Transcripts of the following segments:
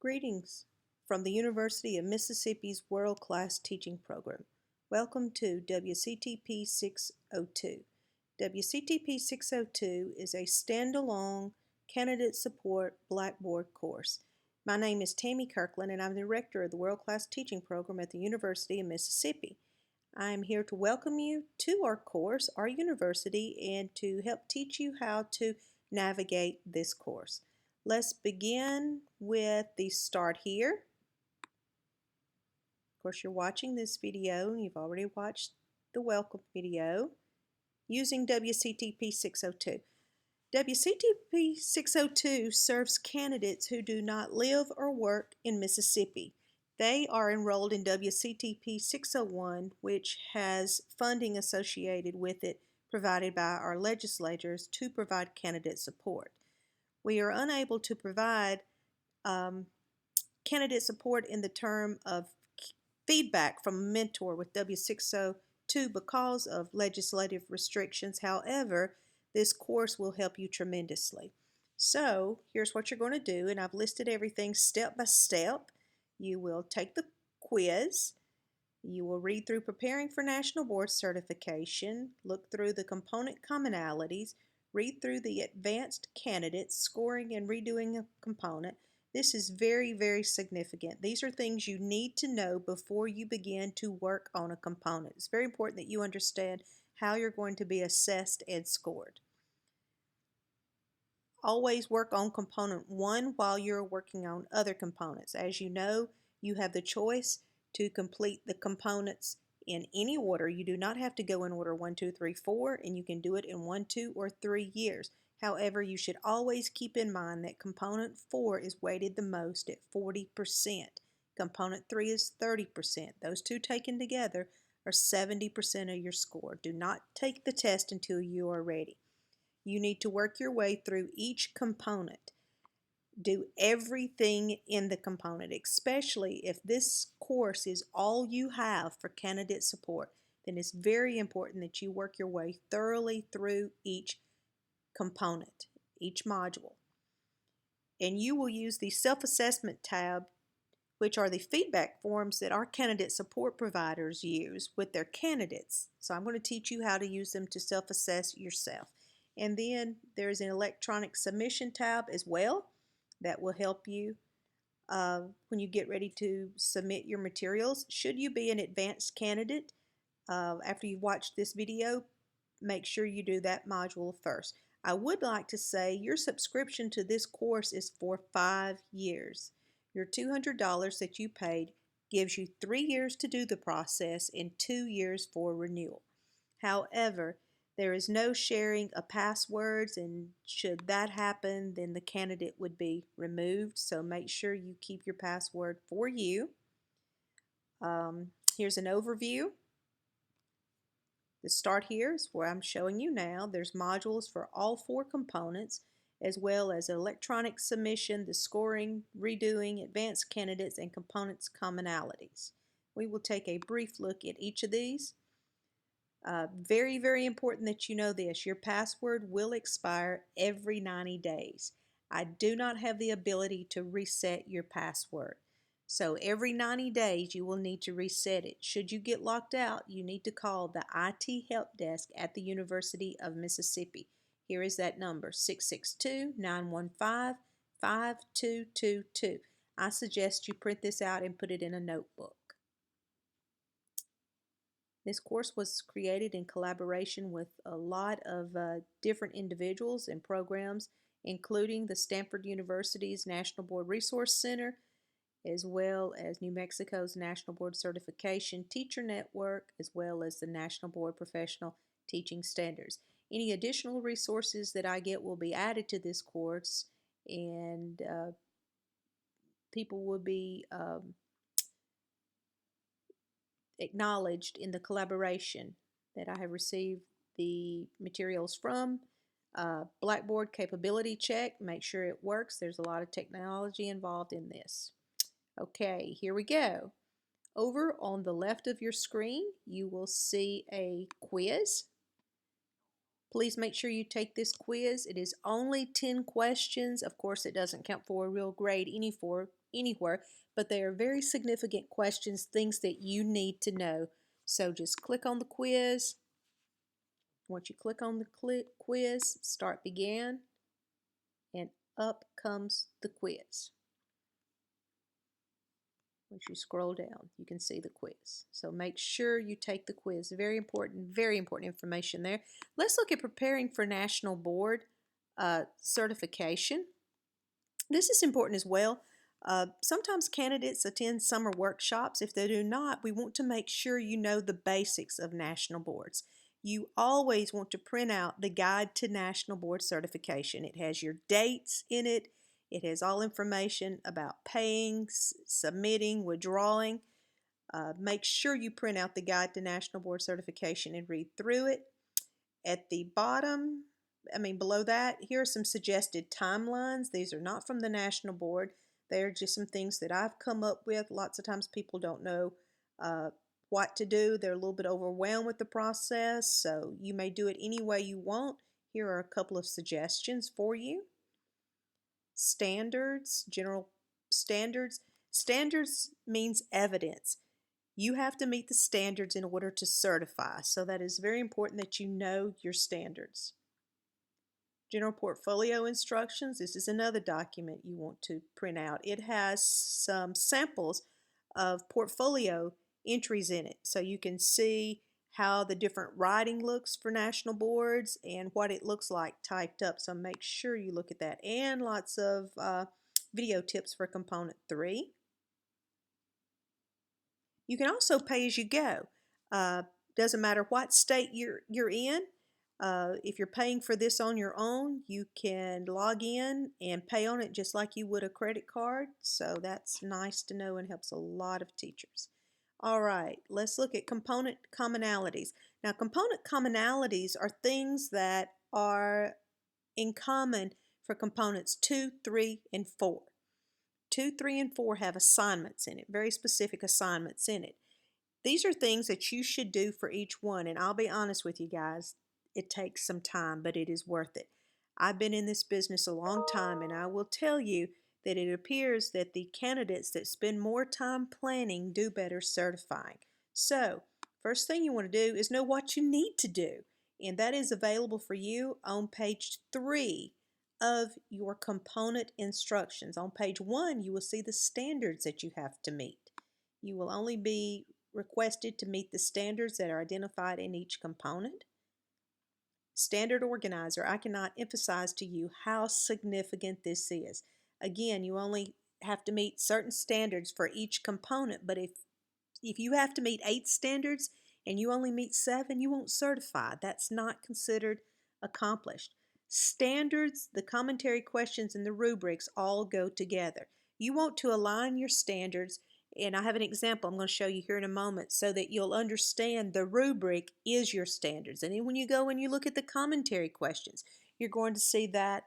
Greetings from the University of Mississippi's world-class teaching program. Welcome to WCTP 602. WCTP 602 is a standalone candidate support Blackboard course. My name is Tammy Kirkland and I'm the director of the world-class teaching program at the University of Mississippi. I am here to welcome you to our course, our university, and to help teach you how to navigate this course. Let's begin with the start here. Of course, you're watching this video and you've already watched the welcome video using WCTP 602. WCTP 602 serves candidates who do not live or work in Mississippi. They are enrolled in WCTP 601, which has funding associated with it provided by our legislators to provide candidate support. We are unable to provide candidate support in the term of feedback from a mentor with W602 because of legislative restrictions. However, this course will help you tremendously. So here's what you're going to do, and I've listed everything step by step. You will take the quiz. You will read through Preparing for National Board Certification, look through the component commonalities, read through the advanced candidates, scoring and redoing a component. This is very, very significant. These are things you need to know before you begin to work on a component. It's very important that you understand how you're going to be assessed and scored. Always work on component 1 while you're working on other components. As you know, you have the choice to complete the components in any order. You do not have to go in order 1, 2, 3, 4, and you can do it in 1, 2, or 3 years. However, you should always keep in mind that component 4 is weighted the most at 40%. Component 3 is 30%. Those two taken together are 70% of your score. Do not take the test until you are ready. You need to work your way through each component. Do everything in the component, especially if this course is all you have for candidate support, then it's very important that you work your way thoroughly through each component, each module. And you will use the self-assessment tab, which are the feedback forms that our candidate support providers use with their candidates. So I'm going to teach you how to use them to self-assess yourself. And then there's an electronic submission tab as well that will help you when you get ready to submit your materials. Should you be an advanced candidate, after you've watched this video, make sure you do that module first. I would like to say your subscription to this course is for 5 years. Your $200 that you paid gives you 3 years to do the process and 2 years for renewal. However, there is no sharing of passwords, and should that happen, then the candidate would be removed. So make sure you keep your password for you. Here's an overview. The start here is where I'm showing you now. There's modules for all 4 components, as well as electronic submission, the scoring, redoing, advanced candidates, and components commonalities. We will take a brief look at each of these. Very, very important that you know this. Your password will expire every 90 days. I do not have the ability to reset your password. So every 90 days you will need to reset it. Should you get locked out, you need to call the IT help desk at the University of Mississippi. Here is that number, 662-915-5222. I suggest you print this out and put it in a notebook. This course was created in collaboration with a lot of different individuals and programs, including the Stanford University's National Board Resource Center, as well as New Mexico's National Board Certification Teacher Network, as well as the National Board Professional Teaching Standards. Any additional resources that I get will be added to this course, and people will be acknowledged in the collaboration that I have received the materials from. Blackboard capability check, make sure it works. There's a lot of technology involved in this. Okay, here we go. Over on the left of your screen, you will see a quiz. Please make sure you take this quiz. It is only 10 questions. Of course, it doesn't count for a real grade anywhere, but they are very significant questions, things that you need to know. So just click on the quiz. Once you click on the quiz, start began, and up comes the quiz. Once you scroll down, you can see the quiz. So make sure you take the quiz. Very important information there. Let's look at preparing for National Board certification. This is important as well. Sometimes candidates attend summer workshops. If they do not, we want to make sure you know the basics of national boards. You always want to print out the Guide to National Board Certification. It has your dates in it. It has all information about paying, submitting, withdrawing. Make sure you print out the Guide to National Board Certification and read through it. At the bottom, below that, here are some suggested timelines. These are not from the National Board. They're just some things that I've come up with. Lots of times people don't know what to do. They're a little bit overwhelmed with the process, so you may do it any way you want. Here are a couple of suggestions for you. Standards, general standards. Standards means evidence. You have to meet the standards in order to certify, so that is very important that you know your standards. General portfolio instructions. This is another document you want to print out. It has some samples of portfolio entries in it, so you can see how the different writing looks for national boards and what it looks like typed up. So make sure you look at that. And lots of video tips for Component 3. You can also pay as you go. Doesn't matter what state you're in. If you're paying for this on your own, you can log in and pay on it just like you would a credit card. So that's nice to know and helps a lot of teachers. All right, let's look at component commonalities. Now, component commonalities are things that are in common for components 2, 3, and 4. 2, 3, and 4 have assignments in it, very specific assignments in it. These are things that you should do for each one, and I'll be honest with you guys, it takes some time, but it is worth it. I've been in this business a long time, and I will tell you that it appears that the candidates that spend more time planning do better certifying. So, first thing you want to do is know what you need to do, and that is available for you on page 3 of your component instructions. On page 1, you will see the standards that you have to meet. You will only be requested to meet the standards that are identified in each component. Standard organizer, I cannot emphasize to you how significant this is. Again, you only have to meet certain standards for each component, but if you have to meet 8 standards and you only meet 7, you won't certify. That's not considered accomplished. Standards, the commentary questions, and the rubrics all go together. You want to align your standards, and I have an example I'm going to show you here in a moment so that you'll understand the rubric is your standards. And then when you go and you look at the commentary questions, you're going to see that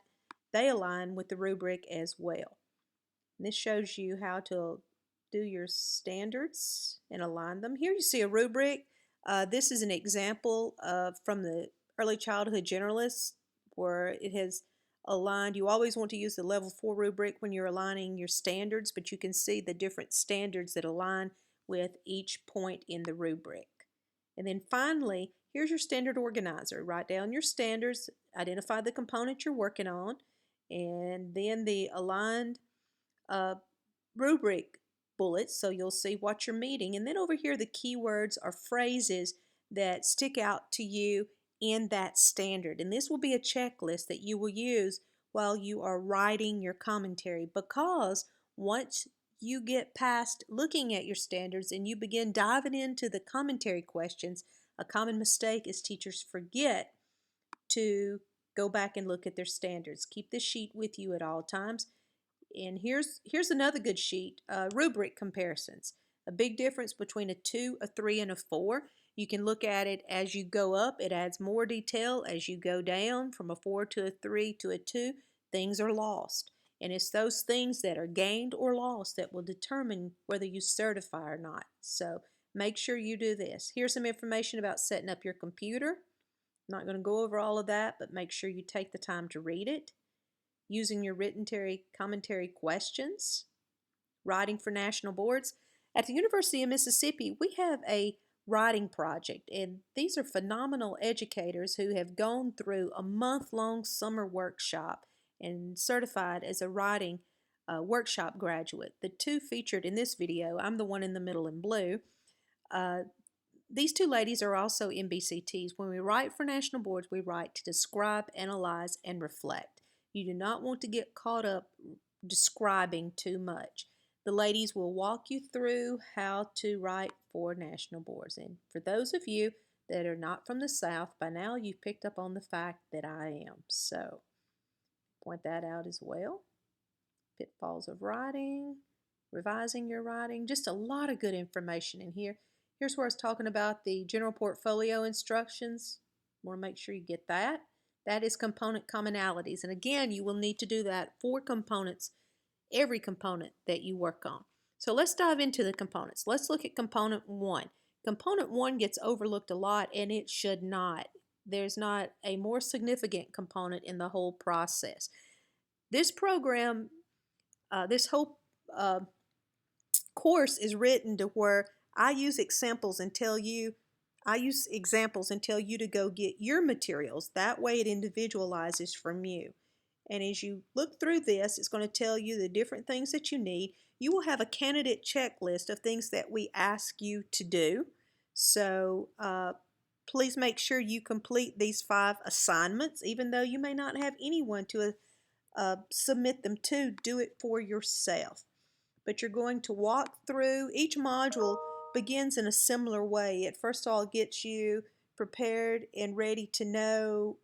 they align with the rubric as well. And this shows you how to do your standards and align them. Here you see a rubric. This is an example from the Early Childhood Generalist where it has aligned. You always want to use the level 4 rubric when you're aligning your standards, but you can see the different standards that align with each point in the rubric. And then finally, here's your standard organizer. Write down your standards, identify the component you're working on, and then the aligned rubric bullets, so you'll see what you're meeting. And then over here, the keywords are phrases that stick out to you in that standard. And this will be a checklist that you will use while you are writing your commentary, because once you get past looking at your standards and you begin diving into the commentary questions, a common mistake is teachers forget to go back and look at their standards. Keep this sheet with you at all times. And here's another good sheet, Rubric Comparisons. A big difference between a 2, a 3, and a 4. You can look at it as you go up. It adds more detail. As you go down from a 4 to a 3 to a 2, things are lost. And it's those things that are gained or lost that will determine whether you certify or not. So make sure you do this. Here's some information about setting up your computer. I'm not going to go over all of that, but make sure you take the time to read it. Using your written commentary questions. Writing for national boards. At the University of Mississippi, we have a writing project, and these are phenomenal educators who have gone through a month-long summer workshop and certified as a writing workshop graduate. The two featured in this video, I'm the one in the middle in blue. These two ladies are also MBCTs. When we write for national boards, we write to describe, analyze, and reflect. You do not want to get caught up describing too much. The ladies will walk you through how to write for national boards. And for those of you that are not from the South, by now you've picked up on the fact that I am. So point that out as well. Pitfalls of writing, revising your writing, just a lot of good information in here. Here's where I was talking about the general portfolio instructions. Want to make sure you get that. That is component commonalities. And again, you will need to do that for components, every component that you work on. So let's dive into the components. Let's look at component 1. Component 1 gets overlooked a lot, and it should not. There's not a more significant component in the whole process. This program, this whole course is written to where I use examples and tell you to go get your materials. That way it individualizes from you. And as you look through this, it's going to tell you the different things that you need. You will have a candidate checklist of things that we ask you to do. So please make sure you complete these 5 assignments. Even though you may not have anyone to submit them to, do it for yourself. But you're going to walk through, each module begins in a similar way. It first of all gets you prepared and ready to know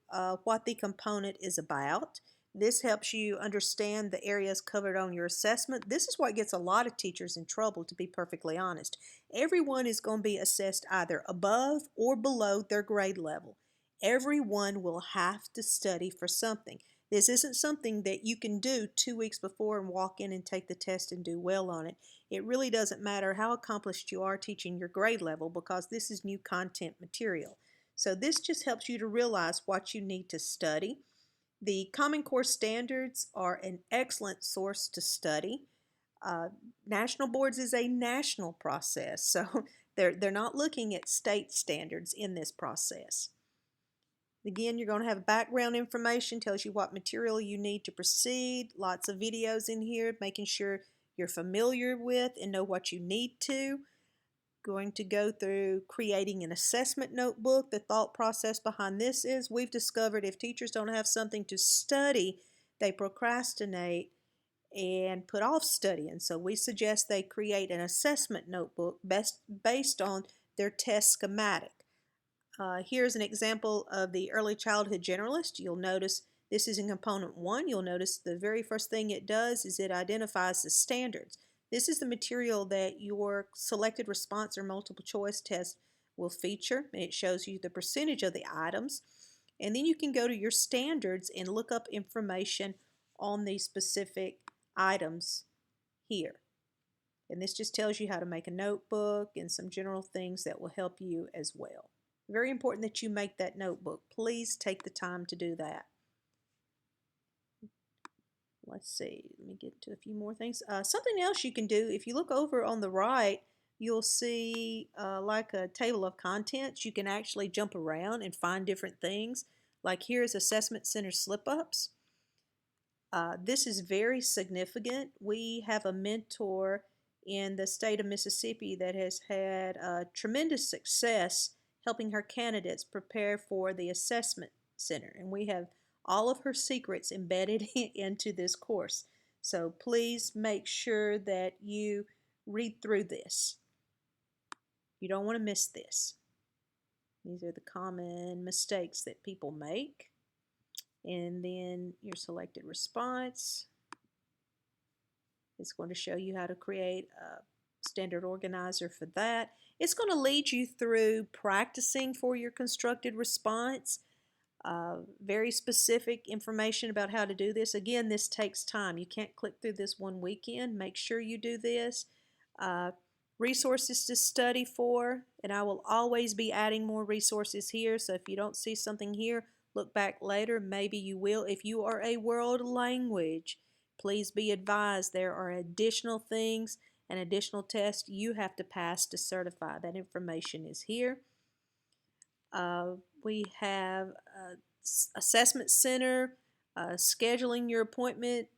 what the component is about. This helps you understand the areas covered on your assessment. This is what gets a lot of teachers in trouble, to be perfectly honest. Everyone is going to be assessed either above or below their grade level. Everyone will have to study for something. This isn't something that you can do 2 weeks before and walk in and take the test and do well on it. It really doesn't matter how accomplished you are teaching your grade level, because this is new content material. So this just helps you to realize what you need to study. The Common Core standards are an excellent source to study. National boards is a national process, so they're not looking at state standards in this process. Again, you're going to have background information, tells you what material you need to proceed. Lots of videos in here, making sure you're familiar with and know what you need to. Going to go through creating an assessment notebook. The thought process behind this is we've discovered if teachers don't have something to study, they procrastinate and put off studying. So we suggest they create an assessment notebook based on their test schematic. Here's an example of the early childhood generalist. You'll notice this is in component 1. You'll notice the very first thing it does is it identifies the standards. This is the material that your selected response or multiple choice test will feature, and it shows you the percentage of the items. And then you can go to your standards and look up information on these specific items here. And this just tells you how to make a notebook and some general things that will help you as well. Very important that you make that notebook. Please take the time to do that. Let's see, let me get to a few more things. Something else you can do, if you look over on the right, you'll see like a table of contents. You can actually jump around and find different things. Like here's assessment center slip-ups. This is very significant. We have a mentor in the state of Mississippi that has had tremendous success helping her candidates prepare for the assessment center. And we have all of her secrets embedded into this course. So please make sure that you read through this. You don't want to miss this. These are the common mistakes that people make. And then your selected response is going to show you how to create a standard organizer for that. It's going to lead you through practicing for your constructed response. Very specific information about how to do this. Again, this takes time. You can't click through this one weekend. Make sure you do this. resources to study for, and I will always be adding more resources here, so if you don't see something here, look back later, maybe you will. If you are a world language, please be advised there are additional things and additional tests you have to pass to certify. That information is here. We have assessment center, scheduling your appointment,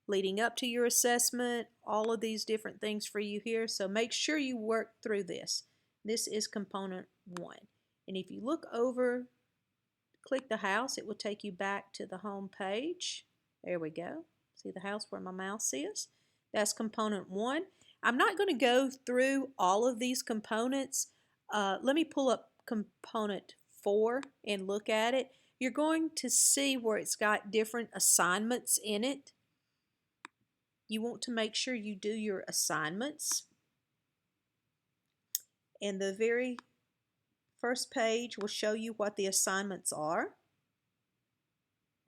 leading up to your assessment, all of these different things for you here. So make sure you work through this. This is component 1. And if you look over, click the house, it will take you back to the home page. There we go. See the house where my mouse is? That's component 1. I'm not going to go through all of these components. Let me pull up component 4 and look at it. You're going to see where it's got different assignments in it. You want to make sure you do your assignments. And the very first page will show you what the assignments are.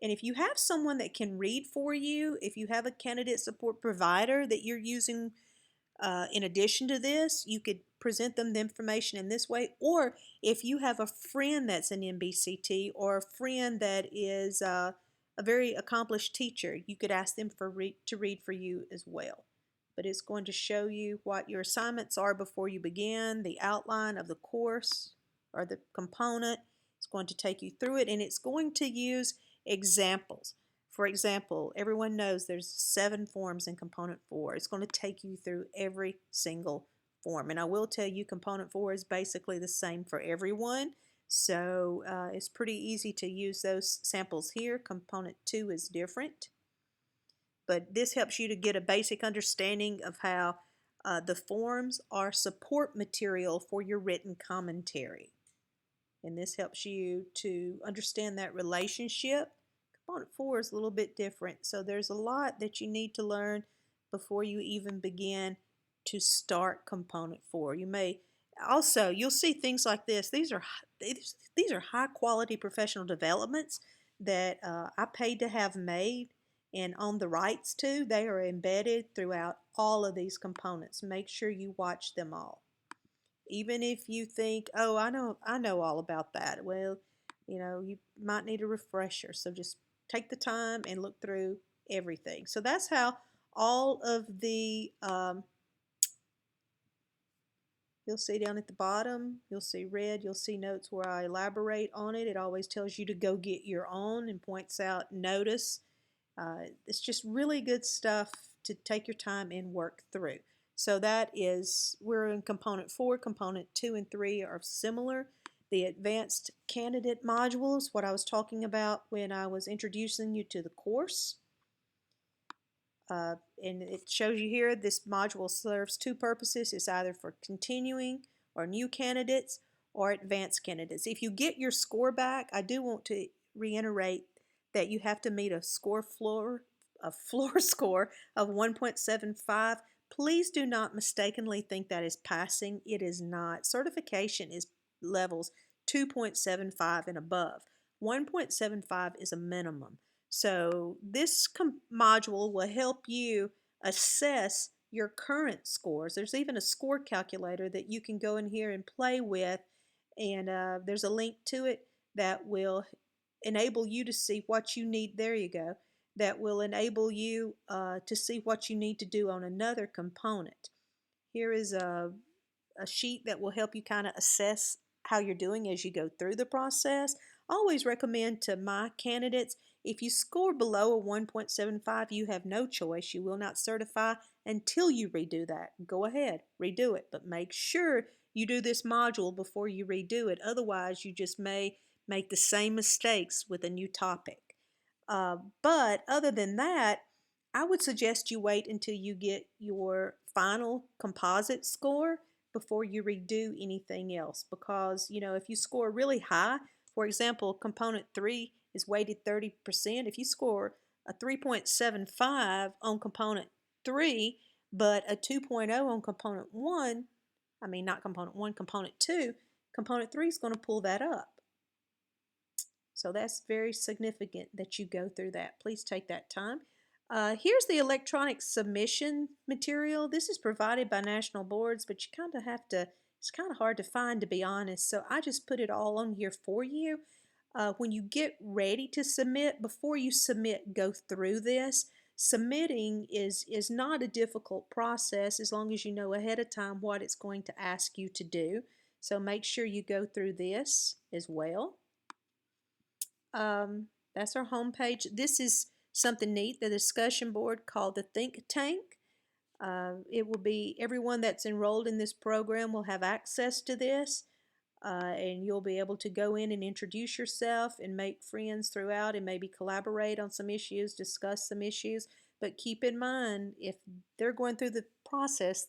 And if you have someone that can read for you, if you have a candidate support provider that you're using in addition to this, you could present them the information in this way. Or if you have a friend that's an MBCT or a friend that is a very accomplished teacher, you could ask them to read for you as well. But it's going to show you what your assignments are before you begin, the outline of the course or the component. It's going to take you through it, and it's going to use examples. For example, everyone knows there's 7 forms in component 4. It's going to take you through every single form. And I will tell you component 4 is basically the same for everyone. So it's pretty easy to use those samples here. Component 2 is different. But this helps you to get a basic understanding of how the forms are support material for your written commentary. And this helps you to understand that relationship. Component 4 is a little bit different, so there's a lot that you need to learn before you even begin to start component 4. You may also, you'll see things like this. These are high quality professional developments that I paid to have made and own the rights to. They are embedded throughout all of these components. Make sure you watch them all. Even if you think, oh, I know all about that. Well, you might need a refresher. So just take the time and look through everything. So that's how all of the, you'll see down at the bottom, you'll see red, you'll see notes where I elaborate on it. It always tells you to go get your own and points out notice. It's just really good stuff to take your time and work through. So that is, we're in component 4. Component 2 and 3 are similar. The advanced candidate modules, what I was talking about when I was introducing you to the course. And it shows you here, this module serves 2 purposes. It's either for continuing or new candidates or advanced candidates. If you get your score back, I do want to reiterate that you have to meet a floor score of 1.75. Please do not mistakenly think that is passing. It is not. Certification is levels 2.75 and above. 1.75 is a minimum. So this module will help you assess your current scores. There's even a score calculator that you can go in here and play with, and there's a link to it that will enable you to see what you need. There you go. That will enable you to see what you need to do on another component. Here is a sheet that will help you kind of assess how you're doing as you go through the process. I always recommend to my candidates, if you score below a 1.75, you have no choice. You will not certify until you redo that. Go ahead, redo it, but make sure you do this module before you redo it. Otherwise, you just may make the same mistakes with a new topic. But other than that, I would suggest you wait until you get your final composite score before you redo anything else, because if you score really high, for example, component 3 is weighted 30%. If you score a 3.75 on component 3 but a 2.0 on component 1, I mean not component 1, component 2, component 3 is going to pull that up. So that's very significant that you go through that. Please take that time. Here's the electronic submission material. This is provided by national boards, but you kind of have to, it's kind of hard to find, to be honest. So I just put it all on here for you. When you get ready to submit, before you submit, go through this. Submitting is not a difficult process as long as you know ahead of time what it's going to ask you to do. So make sure you go through this as well. That's our home page. This is something neat, the discussion board called the Think Tank. It will be, everyone that's enrolled in this program will have access to this, and you'll be able to go in and introduce yourself and make friends throughout and maybe collaborate on some issues, discuss some issues. But keep in mind, if they're going through the process,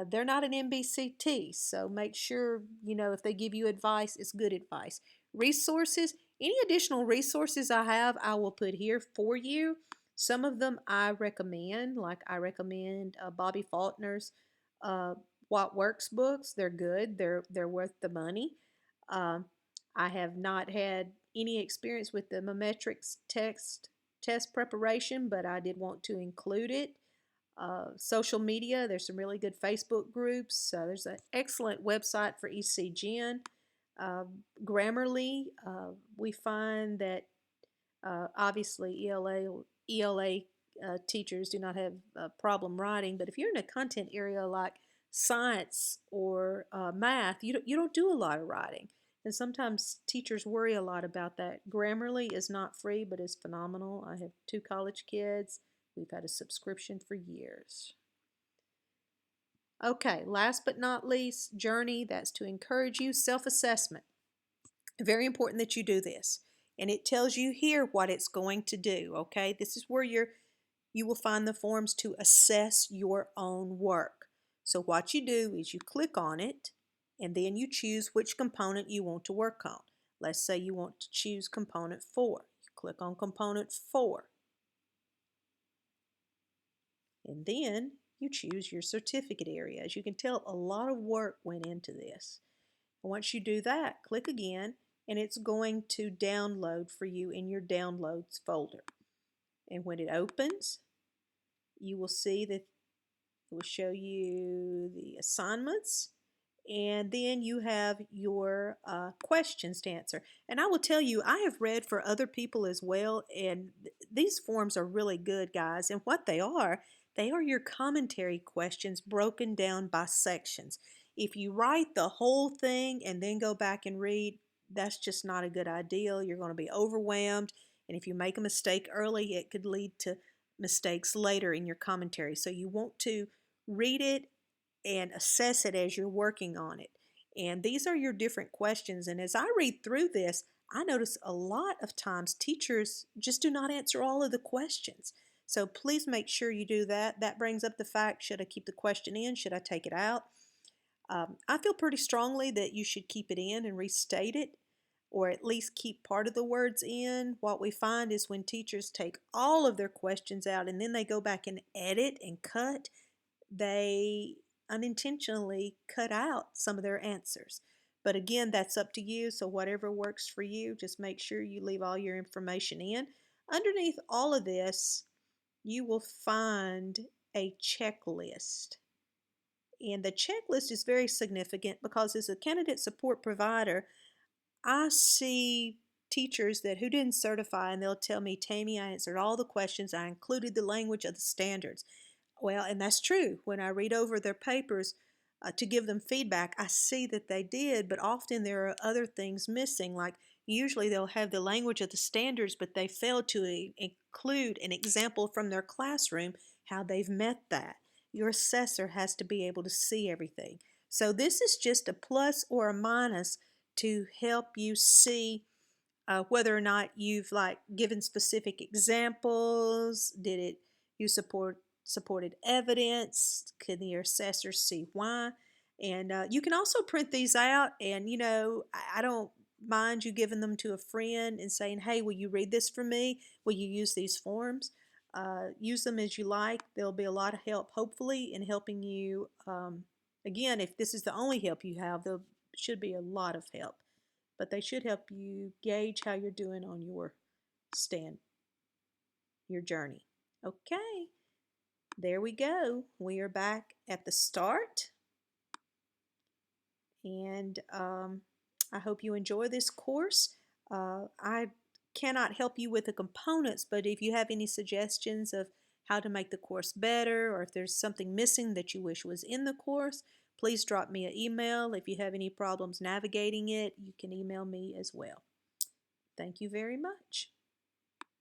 they're not an MBCT, so make sure, if they give you advice, it's good advice. Resources, any additional resources I have, I will put here for you. Some of them I recommend, like I recommend Bobby Faulkner's What Works books. They're good. They're worth the money. I have not had any experience with the Memetrics test preparation, but I did want to include it. Social media, there's some really good Facebook groups. There's an excellent website for ECGen. Grammarly, we find that obviously ELA teachers do not have a problem writing, but if you're in a content area like science or math, you don't do a lot of writing. And sometimes teachers worry a lot about that. Grammarly is not free, but is phenomenal. I have 2 college kids. We've had a subscription for years. Okay, last but not least, Journey, that's to encourage you. Self-assessment. Very important that you do this. And it tells you here what it's going to do, okay? This is where you will find the forms to assess your own work. So what you do is you click on it, and then you choose which component you want to work on. Let's say you want to choose component 4. You click on component 4. And then you choose your certificate area. As you can tell, a lot of work went into this. And once you do that, click again, and it's going to download for you in your downloads folder. And when it opens, you will see that it will show you the assignments, and then you have your questions to answer. And I will tell you, I have read for other people as well, and these forms are really good, guys. And what they are your commentary questions broken down by sections. If you write the whole thing and then go back and read, that's just not a good idea. You're going to be overwhelmed, and if you make a mistake early, it could lead to mistakes later in your commentary. So you want to read it and assess it as you're working on it. And these are your different questions. And as I read through this, I notice a lot of times teachers just do not answer all of the questions. So please make sure you do that. That brings up the fact, should I keep the question in? Should I take it out? I feel pretty strongly that you should keep it in and restate it, or at least keep part of the words in. What we find is when teachers take all of their questions out and then they go back and edit and cut, they unintentionally cut out some of their answers. But again, that's up to you, so whatever works for you, just make sure you leave all your information in. Underneath all of this, you will find a checklist. And the checklist is very significant because as a candidate support provider, I see teachers who didn't certify, and they'll tell me, Tammy, I answered all the questions, I included the language of the standards. Well, and that's true. When I read over their papers to give them feedback, I see that they did, but often there are other things missing. Like usually they'll have the language of the standards, but they fail to include an example from their classroom how they've met that. Your assessor has to be able to see everything. So this is just a plus or a minus to help you see whether or not you've given specific examples. Did it you supported evidence? Can your assessor see why? And you can also print these out, and I don't mind you giving them to a friend and saying, hey, will you read this for me? Will you use these forms? Use them as you like. There'll be a lot of help, hopefully, in helping you. Again, if this is the only help you have, there should be a lot of help. But they should help you gauge how you're doing on your journey. Okay, there we go. We are back at the start, and I hope you enjoy this course. I cannot help you with the components, but if you have any suggestions of how to make the course better, or if there's something missing that you wish was in the course, please drop me an email. If you have any problems navigating it, you can email me as well. Thank you very much.